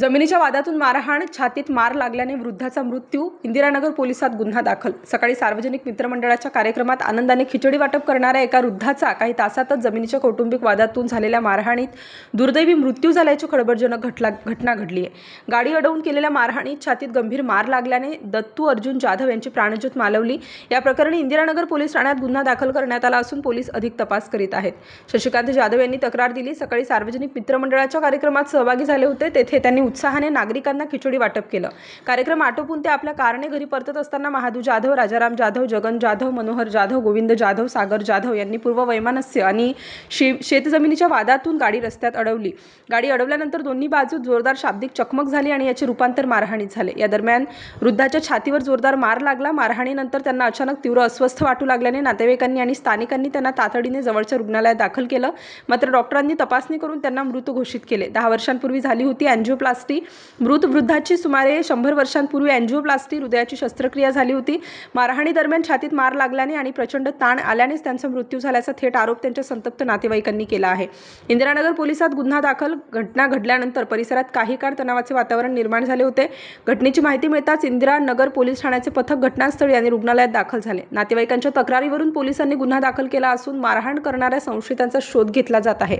जमिनीच्या वादातून मारहाण, छातीत मार लागल्याने वृद्धाचा मृत्यू, इंदिरानगर पोलिसात गुन्हा दाखल। सकाळी सार्वजनिक मित्रमंडळाच्या कार्यक्रमात आनंदाने खिचडी वाटप करणाऱ्या एका वृद्धाचा काही तासातच जमिनीच्या कौटुंबिक वादातून झालेल्या मारहाणीत दुर्दैवी मृत्यू झाल्याची खळबळजनक घटना घडली आहे। गाडी अडवून केलेल्या मारहाणीत छातीत गंभीर मार लागल्याने दत्तू अर्जुन जाधव यांची प्राणज्योत मालवली। या प्रकरणी इंदिरानगर पोलीस ठाण्यात गुन्हा दाखल करण्यात आला असून पोलीस अधिक तपास करीत आहेत। शशिकांत जाधव यांनी तक्रार दिली। सकाळी सार्वजनिक मित्रमंडळाच्या कार्यक्रमात सहभागी झाले होते। तेथे त्यांनी उत्साहाने नागरिकांना खिचडी वाटप केलं। कार्यक्रम आटोपून ते आपल्या कारने घरी परतत असताना महादू जाधव, राजाराम जाधव, जगन जाधव, मनोहर जाधव, गोविंद जाधव, सागर जाधव यांनी पूर्व वैमनस्य आणि शेतजमिनीच्या वादातून गाडी रस्त्यात अडवली। गाडी अडवल्यानंतर दोन्ही बाजूत जोरदार शाब्दिक चकमक झाली आणि याचे रूपांतर मारहाणीत झाले। या दरम्यान वृद्धाच्या छातीवर जोरदार मार लागला। मारहाणीनंतर त्यांना अचानक तीव्र अस्वस्थ वाटू लागल्याने नातेवाईकांनी आणि स्थानिकांनी त्यांना तातडीने जवळच्या रुग्णालयात दाखल केलं। मात्र डॉक्टरांनी तपासणी करून त्यांना मृत घोषित केले। 10 वर्षांपूर्वी झाली होती अँजिओप्लास्टी। मृत वृद्धाची सुमारे 100 वर्षांपूर्वी अँजिओप्लास्टी हृदयाची शस्त्रक्रिया झाली होती। मारहाणी दरम्यान छातीत मार लागल्याने आणि प्रचंड ताण आल्यानेच त्यांचा मृत्यू झाल्याचा थेट आरोप त्यांच्या संतप्त नातेवाईकांनी केला आहे। इंदिरानगर पोलिसात गुन्हा दाखल। घटना घडल्यानंतर परिसरात काही काळ तणावाचे वातावरण निर्माण झाले होते। घटनेची माहिती मिळताच इंदिरानगर पोलीस ठाण्याचे पथक घटनास्थळी आणि रुग्णालयात दाखल झाले। नातेवाईकांच्या तक्रारीवरून पोलिसांनी गुन्हा दाखल केला असून मारहाण करणाऱ्या संशयितांचा शोध घेतला जात आहे।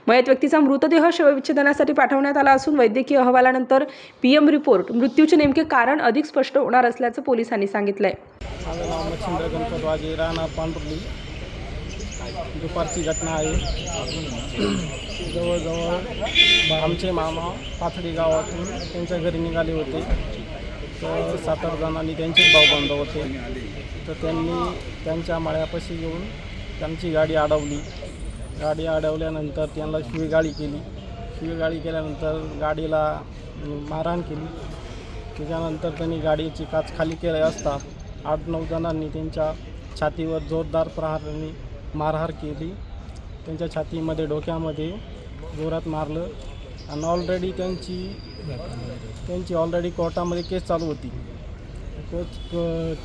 मयत व्यक्तीचा मृतदेह शवविच्छेदनासाठी पाठवण्यात आला असून वैद्यकीय अहवालानंतर पीएम रिपोर्ट मृत्यूचे नेमके कारण अधिक स्पष्ट होणार असल्याचं पोलिसांनी सांगितलंय। माझं नाव मच्छिंद्र गणपतवाजे, राहणार पांढुर्ली। दुपारची घटना आहे। जवळजवळ आमचे मामा पाथडी गावातून त्यांच्या घरी निघाले होते। तर 7-8 जणांनी त्यांचेच भाऊबंध होते। तर त्यांनी त्यांच्या माळ्यापाशी येऊन त्यांची गाडी अडवली। गाडी अडवल्यानंतर त्यांना शिवीगाळी केली। शिवीगाळी केल्यानंतर गाडीला मारहाण केली। त्याच्यानंतर त्यांनी गाडीची काच खाली केली असता 8-9 जणांनी त्यांच्या छातीवर जोरदार प्रहाराने मारहाण केली। त्यांच्या छातीमध्ये, डोक्यामध्ये जोरात मारलं आणि ऑलरेडी त्यांची ऑलरेडी कोर्टामध्ये केस चालू होती।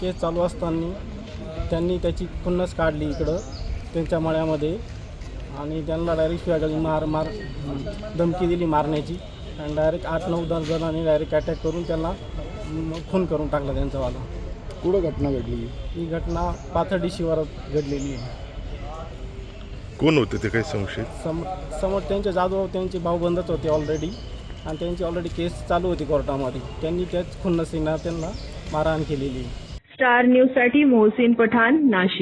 केस चालू असताना त्यांनी त्याची खुन्नस काढली इकडं त्यांच्या मळ्यामध्ये आणि त्यांना डायरेक्ट शिवागाळी धमकी दिली मारण्याची आणि डायरेक्ट 8-9 जणांनी डायरेक्ट अटॅक करून त्यांना खून करून टाकला त्यांचावाला। कुठं घटना घडली? ही घटना पाथर्डी शिवारात घडलेली आहे। कोण होते ते काही संशयित? समोर त्यांचे जाधव त्यांचे भाऊबंधच होते ऑलरेडी आणि त्यांची ऑलरेडी केस चालू होती कोर्टामध्ये। त्यांनी त्याच खुन्नसीनं त्यांना मारहाण केलेली आहे। स्टार न्यूज साठी मोहसिन पठाण, नाशिक।